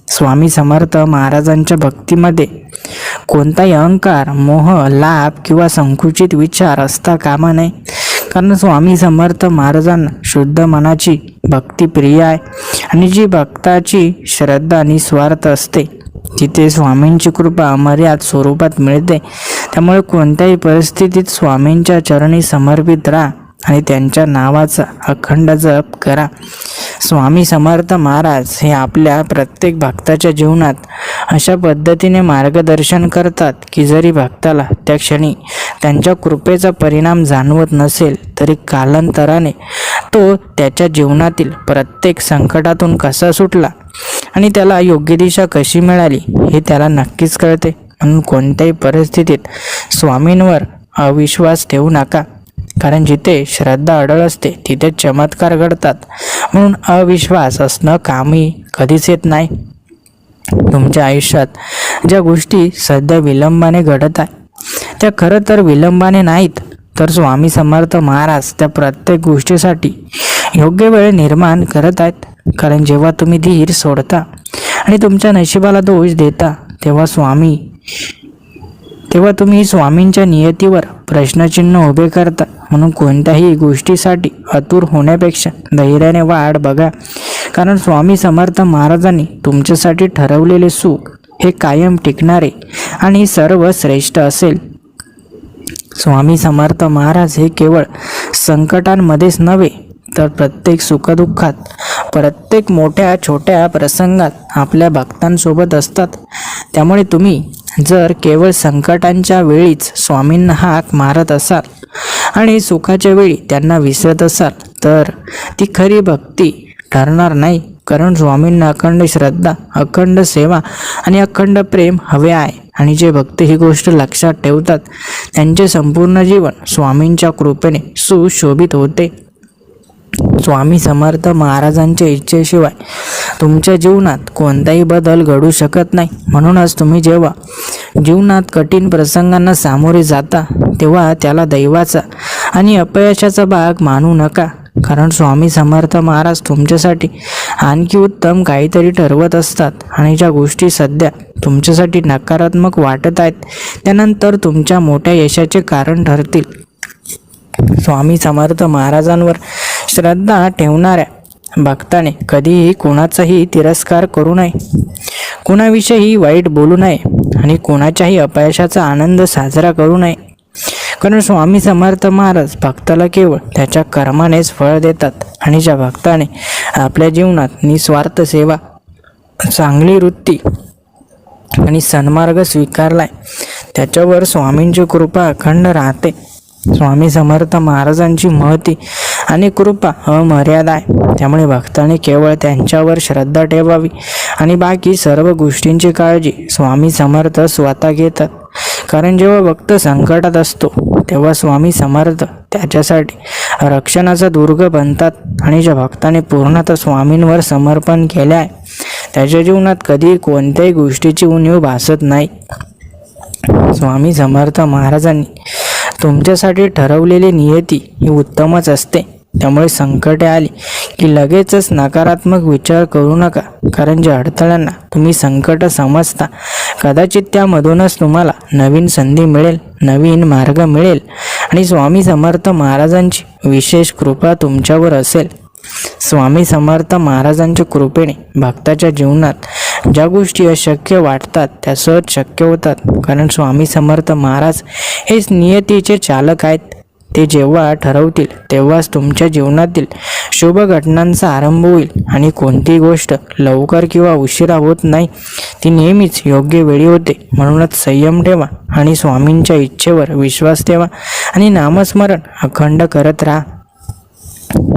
स्वामी समर्थ महाराजांच्या भक्तीमध्ये कोणताही अहंकार, मोह, लाभ किंवा संकुचित विचार असता कामा नये, कारण स्वामी समर्थ महाराजांना शुद्ध मनाची भक्ती प्रिय आहे, आणि जी भक्ताची श्रद्धा निस्वार्थ असते तिथे स्वामींची कृपा अमर्याद स्वरूपात मिळते. त्यामुळे कोणत्याही परिस्थितीत स्वामींच्या चरणी समर्पित राहा आणि त्यांच्या नावाचा अखंड जप करा. स्वामी समर्थ महाराज हे आपल्या प्रत्येक भक्ताच्या जीवनात अशा पद्धतीने मार्गदर्शन करतात की जरी भक्ताला त्या क्षणी त्यांच्या कृपेचा परिणाम जाणवत नसेल तरी कालांतराने तो त्याच्या जीवनातील प्रत्येक संकटातून कसा सुटला आणि त्याला योग्य दिशा कशी मिळाली हे त्याला नक्कीच कळते. म्हणून कोणत्याही परिस्थितीत स्वामींवर अविश्वास ठेवू नका, कारण जिथे श्रद्धा अडळ असते तिथे चमत्कार घडतात. म्हणून अविश्वास असणं कामी कधीच येत नाही. तुमच्या आयुष्यात ज्या गोष्टी सध्या विलंबाने घडत आहे त्या खरं तर विलंबाने नाहीत, तर स्वामी समर्थ महाराज त्या प्रत्येक गोष्टीसाठी योग्य वेळ निर्माण करत आहेत. कारण जेव्हा तुम्ही धीर सोडता आणि तुमच्या नशिबाला दोष देता तेव्हा तुम्ही स्वामींच्या नियतीवर प्रश्नचिन्ह उभे करता. म्हणून कोणत्याही गोष्टीसाठी आतुर होण्यापेक्षा धैर्याने वाट बघा, कारण स्वामी समर्थ महाराजांनी तुमच्यासाठी ठरवलेले सुख हे कायम टिकणारे आणि सर्वश्रेष्ठ असेल. स्वामी समर्थ महाराज हे केवळ संकटांमध्येच नव्हे तर प्रत्येक सुखदुःखात, प्रत्येक मोठ्या छोट्या प्रसंगात आपल्या भक्तांसोबत असतात. त्यामुळे तुम्ही जर केवळ संकटांच्या वेळीच स्वामींना हाक मारत असाल आणि सुखाच्या वेळी त्यांना विसरत असाल तर ती खरी भक्ती ठरणार नाही. कारण स्वामींना अखंड श्रद्धा, अखंड सेवा आणि अखंड प्रेम हवे आहे. आणि जे भक्त ही गोष्ट लक्षात ठेवतात त्यांचे संपूर्ण जीवन स्वामींच्या कृपेने सुशोभित होते. स्वामी समर्थ महाराजांच्या इच्छेशिवाय तुमच्या जीवनात कोणताही बदल घडू शकत नाही. म्हणूनच तुम्ही जेव्हा जीवनात कठीण प्रसंगांना सामोरे जाता तेव्हा त्याला दैवाचा आणि अपयशाचा भाग मानू नका. कारण स्वामी समर्थ महाराज तुमच्यासाठी आणखी उत्तम काहीतरी ठरवत असतात. आणि ज्या गोष्टी सध्या तुमच्यासाठी नकारात्मक वाटत आहेत त्यानंतर तुमच्या मोठ्या यशाचे कारण ठरतील. स्वामी समर्थ महाराजांवर श्रद्धा ठेवणाऱ्या भक्ताने कधीही कोणाचाही तिरस्कार करू नये, कोणाविषयी वाईट बोलू नये आणि कोणाच्याही अपयशाचा आनंद साजरा करू नये. कारण स्वामी समर्थ महाराज भक्ताला केवळ त्याच्या कर्मानेच फळ देतात. आणि ज्या भक्ताने आपल्या जीवनात निस्वार्थ सेवा, चांगली वृत्ती आणि सन्मार्ग स्वीकारलाय त्याच्यावर स्वामींची कृपा अखंड राहते. स्वामी समर्थ महाराजांची महती आणि कृपा अमर्याद आहे. त्यामुळे भक्ताने केवळ त्यांच्यावर श्रद्धा ठेवावी आणि बाकी सर्व गोष्टींची काळजी स्वामी समर्थ स्वतः घेतात. कारण जेव्हा भक्त संकटात असतो तेव्हा स्वामी समर्थ त्याच्यासाठी रक्षणाचा दुर्ग बनतात. आणि ज्या भक्ताने पूर्णतः स्वामींवर समर्पण केले आहे त्याच्या जीवनात कधी कोणत्याही गोष्टीची उणीव भासत नाही. स्वामी समर्थ महाराजांनी तुमच्यासाठी ठरवलेली नियती ही उत्तमच असते. त्यामुळे संकटे आली की लगेचच नकारात्मक विचार करू नका. कारण ज्या अडथळ्यांना तुम्ही संकट समजता कदाचित त्यामधूनच तुम्हाला नवीन संधी मिळेल, नवीन मार्ग मिळेल आणि स्वामी समर्थ महाराजांची विशेष कृपा तुमच्यावर असेल. स्वामी समर्थ महाराजांच्या कृपेने भक्ताच्या जीवनात ज्या गोष्टी अशक्य वाटतात त्या सहज शक्य होतात. कारण स्वामी समर्थ महाराज हेच नियतीचे चालक आहेत. ते जेव्हा ठरवतील तेव्हाच तुमच्या जीवनातील शुभ घटनांचा आरंभ होईल. आणि कोणतीही गोष्ट लवकर किंवा उशिरा होत नाही, ती नेहमीच योग्य वेळी होते. म्हणूनच संयम ठेवा आणि स्वामींच्या इच्छेवर विश्वास ठेवा आणि नामस्मरण अखंड करत राहा.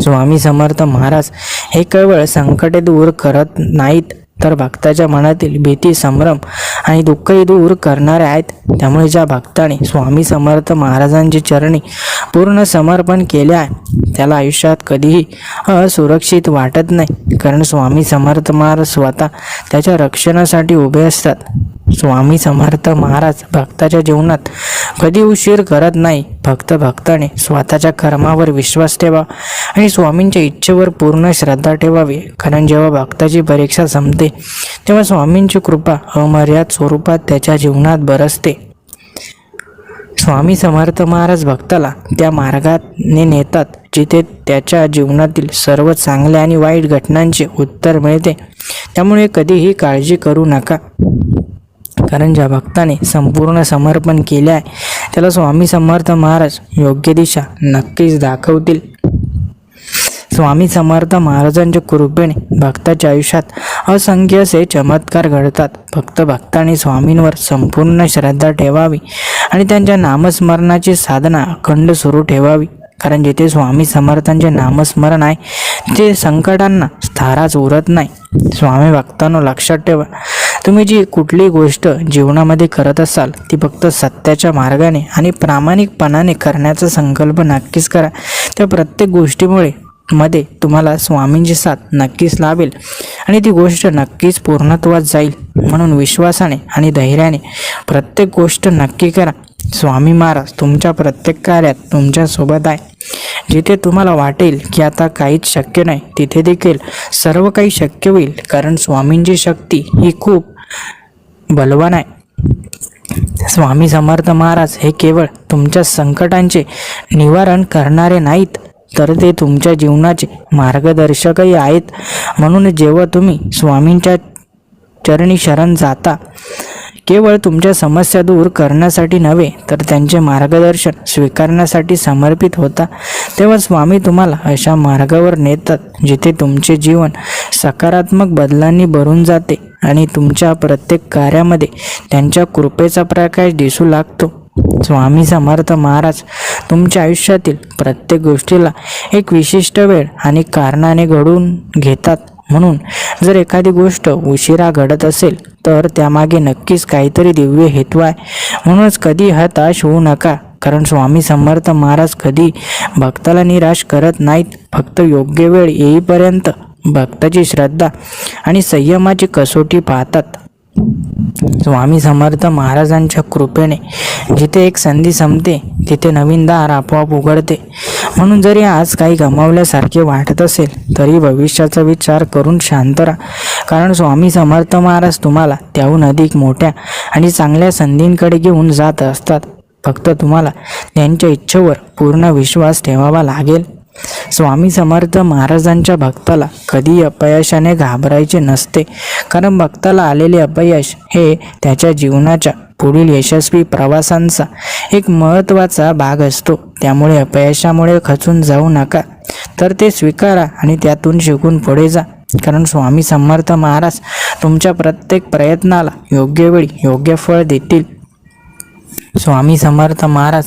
स्वामी समर्थ महाराज हे केवळ संकटे दूर करत नाहीत तर भक्ताच्या मनातील भीती, संभ्रम आणि दुःखही दूर करणारे आहेत. त्यामुळे ज्या भक्ताने स्वामी समर्थ महाराजांची चरणी पूर्ण समर्पण केले आहे त्याला आयुष्यात कधीही असुरक्षित वाटत नाही. कारण स्वामी समर्थ महाराज स्वतः त्याच्या रक्षणासाठी उभे असतात. स्वामी समर्थ महाराज भक्ताच्या जीवनात कधी उशीर करत नाही. फक्त भक्ताने स्वतःच्या कर्मावर विश्वास ठेवा आणि स्वामींच्या इच्छेवर पूर्ण श्रद्धा ठेवावी. कारण जेव्हा भक्ताची परीक्षा संपते तेव्हा स्वामींची कृपा अमर्याद स्वरूपात त्याच्या जीवनात बरसते. स्वामी समर्थ महाराज भक्ताला त्या मार्गाने नेतात जिथे त्याच्या जीवनातील सर्व चांगल्या आणि वाईट घटनांचे उत्तर मिळते. त्यामुळे कधीही काळजी करू नका. कारण ज्या भक्ताने संपूर्ण समर्पण केले आहे त्याला स्वामी समर्थ महाराज योग्य दिशा नक्कीच दाखवतील. स्वामी समर्थ महाराजांच्या कृपेने भक्ताच्या आयुष्यात असंख्य असे चमत्कार घडतात. फक्त भक्ताने स्वामींवर संपूर्ण श्रद्धा ठेवावी आणि त्यांच्या नामस्मरणाची साधना अखंड सुरू ठेवावी. कारण जिथे स्वामी समर्थांचे नामस्मरण आहे तिथे संकटांना थाराच उरत नाही. स्वामी भक्तांनो लक्षात ठेवा, तुम्ही जी कुठली गोष्ट जीवनामध्ये करत असाल ती फक्त सत्याच्या मार्गाने आणि प्रामाणिकपणाने करण्याचा संकल्प नक्कीच करा. त्या प्रत्येक गोष्टीमुळे मध्ये तुम्हाला स्वामींची साथ नक्कीच लाभेल आणि ती गोष्ट नक्कीच पूर्णत्वात जाईल. म्हणून विश्वासाने आणि धैर्याने प्रत्येक गोष्ट नक्की करा. स्वामी महाराज तुमच्या प्रत्येक कार्यात तुमच्यासोबत आहे. जिथे तुम्हाला वाटेल की आता काहीच शक्य नाही तिथे देखील सर्व काही शक्य होईल. कारण स्वामींची शक्ती ही खूप बलवान आहे. स्वामी समर्थ महाराज हे केवळ तुमच्या संकटांचे निवारण करणारे नाहीत तर ते तुमच्या जीवनाचे मार्गदर्शकही आहेत. म्हणून जेव्हा तुम्ही स्वामींच्या चरणी शरण जाता केवळ तुमच्या समस्या दूर करण्यासाठी नव्हे तर त्यांचे मार्गदर्शन स्वीकारण्यासाठी समर्पित होता, तेव्हा स्वामी तुम्हाला अशा मार्गावर नेतात जिथे तुमचे जीवन सकारात्मक बदलांनी भरून जाते आणि तुमच्या प्रत्येक कार्यामध्ये त्यांच्या कृपेचा प्रकाश दिसू लागतो. स्वामी समर्थ महाराज तुमच्या आयुष्यातील प्रत्येक गोष्टीला एक विशिष्ट वेळ आणि कारणाने घडवून घेतात. म्हणून जर एखादी गोष्ट उशिरा घडत असेल तर त्यामागे नक्कीच काहीतरी दिव्य हेतू आहे. म्हणूनच कधी हताश होऊ नका, कारण स्वामी समर्थ महाराज कधी भक्ताला निराश करत नाहीत. फक्त योग्य वेळ येईपर्यंत भक्ताची श्रद्धा आणि संयमाची कसोटी पाहतात. स्वामी समर्थ महाराजांच्या कृपेने जिथे एक संधी संपते तिथे नवीन दार आपोआप उघडते. म्हणून जरी आज काही गमावल्यासारखे वाटत असेल तरी भविष्याचा विचार करून शांत राहा, कारण स्वामी समर्थ महाराज तुम्हाला त्याहून अधिक मोठ्या आणि चांगल्या संधींकडे घेऊन जात असतात. फक्त तुम्हाला त्यांच्या इच्छेवर पूर्ण विश्वास ठेवावा लागेल. स्वामी समर्थ महाराजांच्या भक्ताला कधी अपयशाने घाबरायचे नसते, कारण भक्ताला आलेले अपयश हे त्याच्या जीवनाच्या पुढील यशस्वी प्रवासांचा एक महत्त्वाचा भाग असतो. त्यामुळे अपयशामुळे खचून जाऊ नका, तर ते स्वीकारा आणि त्यातून शिकून पुढे जा, कारण स्वामी समर्थ महाराज तुमच्या प्रत्येक प्रयत्नाला योग्य वेळी योग्य फळ देतील. स्वामी समर्थ महाराज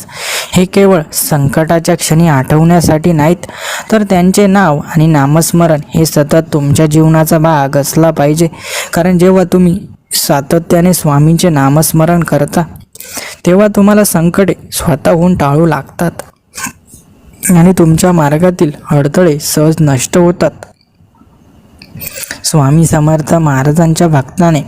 हे केवळ संकटाच्या क्षणी आठवण्यासाठी नाहीत, तर त्यांचे नाव आणि नामस्मरण हे सतत तुमच्या जीवनाचा भाग असला पाहिजे. कारण जेव्हा तुम्ही सातत्याने स्वामींचे नामस्मरण करता तेव्हा तुम्हाला संकटे स्वतःहून टाळू लागतात आणि तुमच्या मार्गातील अडथळे सहज नष्ट होतात. स्वामी समर्थ महाराजांच्या भक्ताने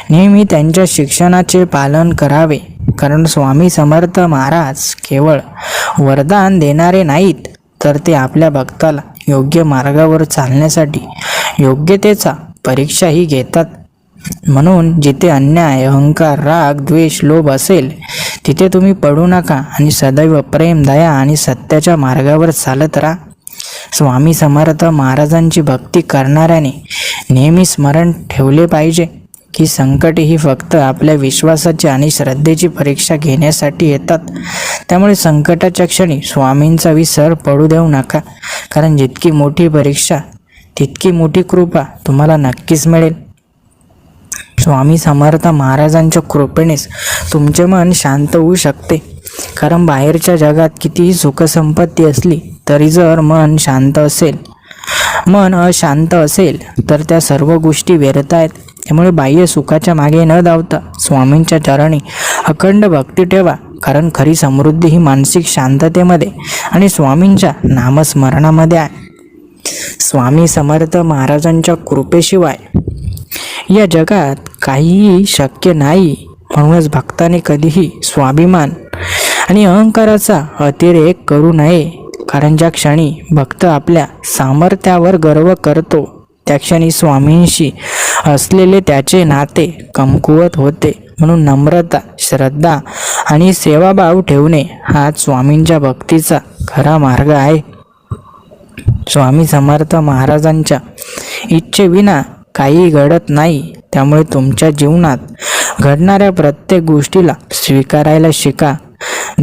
नेहमी त्यांच्या शिक्षणाचे पालन करावे, कारण स्वामी समर्थ महाराज केवळ वरदान देणारे नाहीत, तर ते आपल्या भक्ताला योग्य मार्गावर चालण्यासाठी योग्यतेचा परीक्षाही घेतात. म्हणून जिथे अन्याय, अहंकार, राग, द्वेष, लोभ असेल तिथे तुम्ही पडू नका आणि सदैव प्रेम, दया आणि सत्याच्या मार्गावर चालत राहा. स्वामी समर्थ महाराजांची भक्ती करणाऱ्याने नेहमी स्मरण ठेवले पाहिजे की संकटे ही फक्त आपल्या विश्वासाची आणि श्रद्धेची परीक्षा घेण्यासाठी येतात. त्यामुळे संकटाच्या क्षणी स्वामींचा विसर पडू देऊ नका, कारण जितकी मोठी परीक्षा तितकी मोठी कृपा तुम्हाला नक्कीच मिळेल. स्वामी समर्थ महाराजांच्या कृपेनेच तुमचे मन शांत होऊ शकते, कारण बाहेरच्या जगात कितीही सुखसंपत्ती असली तरी जर मन अशांत असेल तर त्या सर्व गोष्टी व्यर्थ आहेत. त्यामुळे बाह्य सुखाच्या मागे न धावता स्वामींच्या चरणी अखंड भक्ती ठेवा, कारण खरी समृद्धी ही मानसिक शांततेमध्ये आणि स्वामींच्या नामस्मरणामध्ये आहे. स्वामी समर्थ महाराजांच्या कृपेशिवाय या जगात काहीही शक्य नाही. म्हणूनच भक्ताने कधीही स्वाभिमान आणि अहंकाराचा अतिरेक करू नये, कारण ज्या क्षणी भक्त आपल्या सामर्थ्यावर गर्व करतो त्या क्षणी स्वामींशी असलेले त्याचे नाते कमकुवत होते. म्हणून नम्रता, श्रद्धा आणि सेवाभाव ठेवणे हा स्वामींच्या भक्तीचा खरा मार्ग आहे. स्वामी समर्थ महाराजांच्या इच्छेविना काही घडत नाही. त्यामुळे तुमच्या जीवनात घडणाऱ्या प्रत्येक गोष्टीला स्वीकारायला शिका.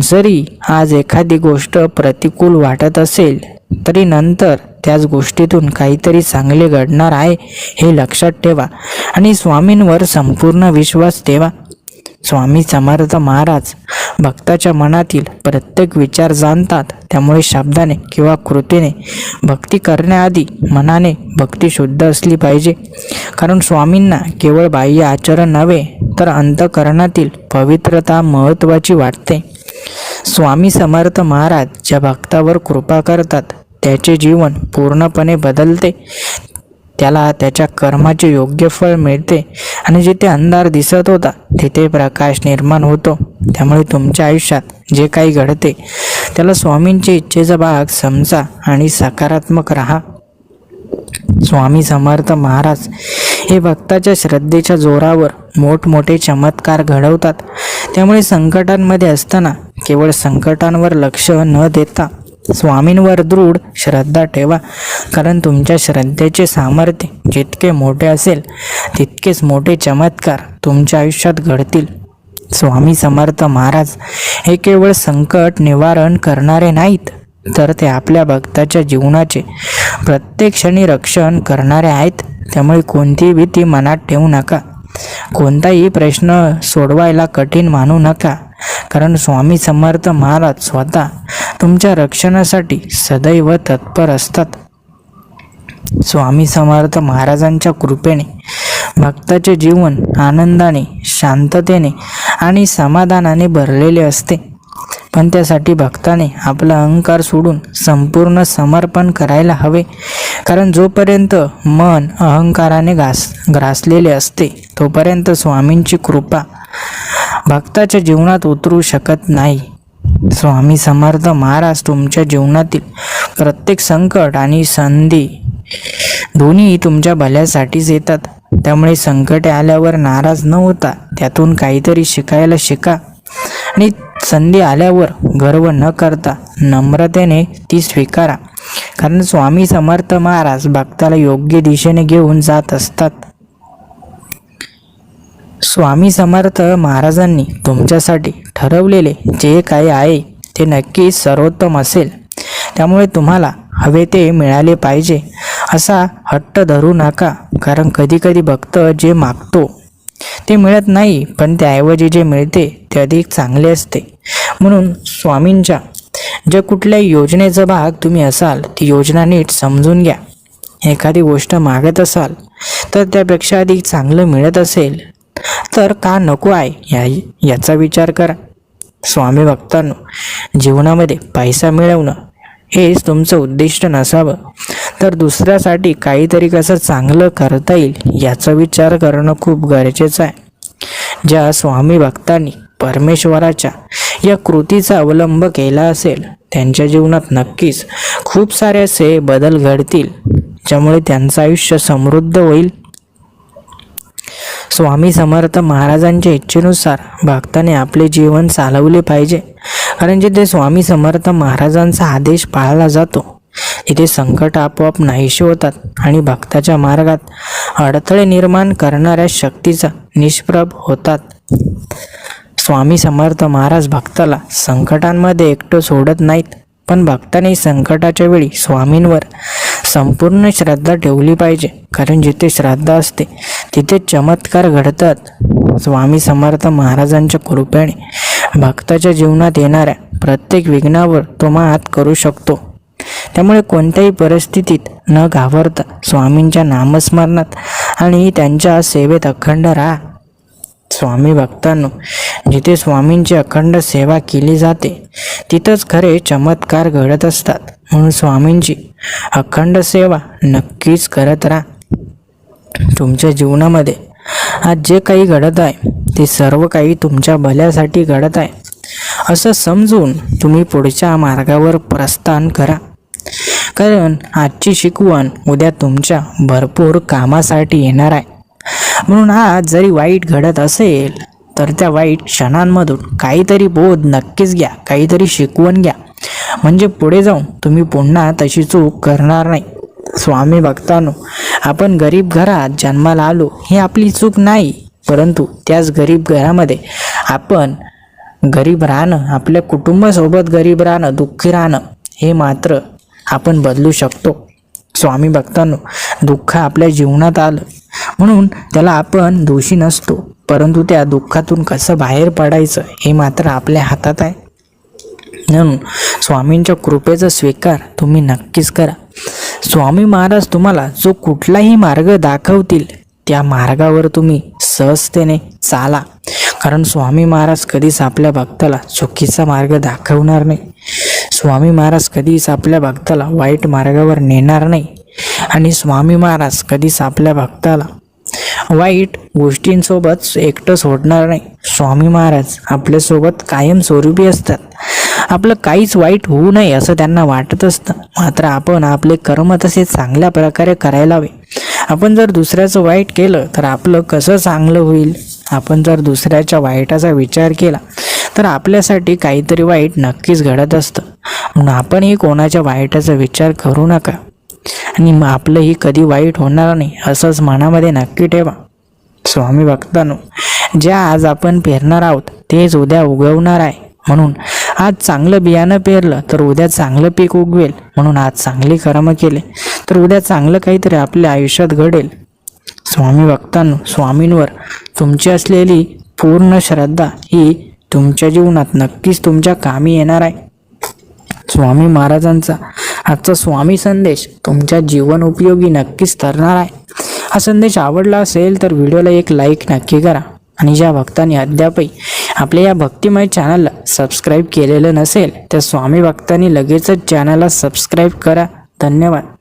जरी आज एखादी गोष्ट प्रतिकूल वाटत असेल तरी नंतर त्याच गोष्टीतून काहीतरी चांगले घडणार आहे हे लक्षात ठेवा आणि स्वामींवर संपूर्ण विश्वास ठेवा. स्वामी समर्थ महाराज भक्ताच्या मनातील प्रत्येक विचार जाणतात. त्यामुळे शब्दाने किंवा कृतीने भक्ती करण्याआधी मनाने भक्ती शुद्ध असली पाहिजे, कारण स्वामींना केवळ बाह्य आचरण नव्हे तर अंतःकरणातील पवित्रता महत्त्वाची वाटते. स्वामी समर्थ महाराज ज्या भक्तावर कृपा करतात त्याचे जीवन पूर्णपणे बदलते. त्याला त्याच्या कर्माचे योग्य फळ मिळते आणि जिथे अंधार दिसत होता तिथे प्रकाश निर्माण होतो. त्यामुळे तुमच्या आयुष्यात जे काही घडते त्याला स्वामींच्या इच्छेचा भाग समजा आणि सकारात्मक राहा. स्वामी समर्थ महाराज हे भक्ताच्या श्रद्धेच्या जोरावर मोठमोठे चमत्कार घडवतात. त्यामुळे संकटांमध्ये असताना केवळ संकटांवर लक्ष न देता स्वामींवर दृढ श्रद्धा ठेवा, कारण तुमच्या श्रद्धेचे सामर्थ्य जितके मोठे असेल तितकेच मोठे चमत्कार तुमच्या आयुष्यात घडतील. स्वामी समर्थ महाराज हे केवळ संकट निवारण करणारे नाहीत, तर ते आपल्या भक्ताच्या जीवनाचे प्रत्येक क्षणी रक्षण करणारे आहेत. त्यामुळे कोणतीही भीती मनात ठेवू नका, कोणताही प्रश्न सोडवायला कठीण मानू नका, कारण स्वामी समर्थ महाराज स्वतः तुमच्या रक्षणासाठी सदैव तत्पर असतात. स्वामी समर्थ महाराजांच्या कृपेने भक्ताचे जीवन आनंदाने, शांततेने आणि समाधानाने भरलेले असते. पण त्यासाठी भक्ताने आपला अहंकार सोडून संपूर्ण समर्पण करायला हवे, कारण जोपर्यंत मन अहंकाराने ग्रासलेले असते तोपर्यंत स्वामींची कृपा भक्ताच्या जीवनात उतरू शकत नाही. स्वामी समर्थ महाराज तुमच्या जीवनातील प्रत्येक संकट आणि संधी दोन्ही तुमच्या भल्यासाठीच येतात. त्यामुळे संकटे आल्यावर नाराज न होता त्यातून काहीतरी शिकायला शिका, आणि संधी आल्यावर गर्व न करता नम्रतेने ती स्वीकारा, कारण स्वामी समर्थ महाराज भक्ताला योग्य दिशेने घेऊन जात असतात. स्वामी समर्थ महाराजांनी तुमच्यासाठी ठरवलेले जे काही आहे ते नक्कीच सर्वोत्तम असेल. त्यामुळे तुम्हाला हवे ते मिळाले पाहिजे असा हट्ट धरू नका, कारण कधीकधी भक्त जे मागतो ते मिळत नाही, पण त्याऐवजी जे मिळते ते अधिक चांगले असते. म्हणून स्वामींच्या ज्या कुठल्याही योजनेचा भाग तुम्ही असाल ती योजना नीट समजून घ्या. एखादी गोष्ट मागत असाल तर त्यापेक्षा अधिक चांगलं मिळत असेल तर का नको आहे याचा विचार करा. स्वामी भक्तांनो, जीवनामध्ये पैसा मिळवणं हेच तुमचं उद्दिष्ट नसावं, तर दुसऱ्यासाठी काहीतरी कसं चांगलं करता येईल याचा विचार करणं खूप गरजेचं आहे. ज्या स्वामी भक्तांनी परमेश्वराच्या या कृतीचा अवलंब केला असेल त्यांच्या जीवनात नक्कीच खूप सारे असे बदल घडतील, ज्यामुळे त्यांचं आयुष्य समृद्ध होईल. स्वामी समर्थ महाराजांच्या इच्छेनुसार भक्ताने आपले जीवन चालवले पाहिजे, कारण जिथे स्वामी समर्थ महाराजांचा आदेश पाळला जातो तिथे संकट आपोआप नाहीसे होतात आणि भक्ताच्या मार्गात अडथळे निर्माण करणाऱ्या शक्तीचा निष्प्रभ होतात. स्वामी समर्थ महाराज भक्ताला संकटांमध्ये एकटं सोडत नाहीत, पण भक्ताने संकटाच्या वेळी स्वामींवर संपूर्ण श्रद्धा ठेवली पाहिजे, कारण जिथे श्रद्धा असते तिथे चमत्कार घडतात. स्वामी समर्थ महाराजांच्या कृपेने भक्ताच्या जीवनात येणाऱ्या प्रत्येक विघ्नावर तो मात करू शकतो. त्यामुळे कोणत्याही परिस्थितीत न घाबरता स्वामींच्या नामस्मरणात आणि त्यांच्या सेवेत अखंड राहा. स्वामी भक्तांनो, जिथे स्वामींची अखंड सेवा केली जाते तिथंच खरे चमत्कार घडत असतात. म्हणून स्वामींची अखंड सेवा नक्कीच करत राहा. तुमच्या जीवनामध्ये आज जे काही घडत आहे ते सर्व काही तुमच्या भल्यासाठी घडत आहे असं समजून तुम्ही पुढच्या मार्गावर प्रस्थान करा, कारण आजची शिकवण उद्या तुमच्या भरपूर कामासाठी येणार आहे. म्हणून आज जरी वाईट घडत असेल तर त्या वाईट क्षणांमधून काहीतरी बोध नक्कीच घ्या, काहीतरी शिकवण घ्या, म्हणजे पुढे जाऊन तुम्ही पुन्हा तशी चूक करणार नाही. स्वामी भक्तांनो, आपण गरीब घरात जन्माला आलो ही आपली चूक नाही, परंतु त्याच गरीब घरामध्ये आपण गरीब राहणं, आपल्या कुटुंबासोबत गरीब राहणं, दुःखी राहणं हे मात्र आपण बदलू शकतो. स्वामी भक्तांनो, दुःख आपल्या जीवनात आलं म्हणून त्याला आपण दोषी नसतो, परंतु त्या दुःखातून कसं बाहेर पडायचं हे मात्र आपल्या हातात आहे. म्हणून स्वामींच्या कृपेचा स्वीकार तुम्ही नक्कीच करा. स्वामी महाराज तुम्हाला जो कुठलाही मार्ग दाखवतील त्या मार्गावर तुम्ही सहजतेने चाला, कारण स्वामी महाराज कधीच आपल्या भक्ताला चुकीचा मार्ग दाखवणार नाही. स्वामी महाराज कधीच आपल्या भक्ताला वाईट मार्गावर नेणार नाही, आणि स्वामी महाराज कधीच आपल्या भक्ताला वाईट गोष्टींसोबत एकटं सोडणार नाही. स्वामी महाराज आपल्यासोबत कायम स्वरूपी असतात. आपलं काहीच वाईट होऊ नये असं त्यांना वाटत असतं, मात्र आपण आपले कर्म तसे चांगल्या प्रकारे करायला हवे. आपण जर दुसऱ्याचं वाईट केलं तर आपलं कसं चांगलं होईल? आपण जर दुसऱ्याच्या वाईटाचा विचार केला तर आपल्यासाठी काहीतरी वाईट नक्कीच घडत असतं. म्हणून आपणही कोणाच्या वाईटाचा विचार करू नका आणि मग आपलंही कधी वाईट होणार नाही असंच मनामध्ये नक्की ठेवा. स्वामी भक्तांनो, ज्या आज आपण पेरणार आहोत तेच उद्या उगवणार आहे. म्हणून आज चांगलं बियाणं पेरलं तर उद्या चांगलं पीक उगवेल. म्हणून आज चांगली कर्म केले तर उद्या चांगलं काहीतरी आपल्या आयुष्यात घडेल. स्वामी भक्तांनो, स्वामींवर तुमची असलेली पूर्ण श्रद्धा ही तुमच्या जीवनात नक्कीच तुमच्या कामी येणार आहे. स्वामी महाराजांचा आजचा स्वामी संदेश तुमच्या जीवन उपयोगी नक्कीच ठरणार आहे. हा संदेश आवडला असेल तर व्हिडिओला एक लाईक नक्की करा आणि ज्या भक्तांनी अद्यापही आपल्या या भक्तिमय चॅनलला सबस्क्राईब केलेलं नसेल त्या स्वामी भक्तांनी लगेचच चॅनलला सबस्क्राईब करा. धन्यवाद.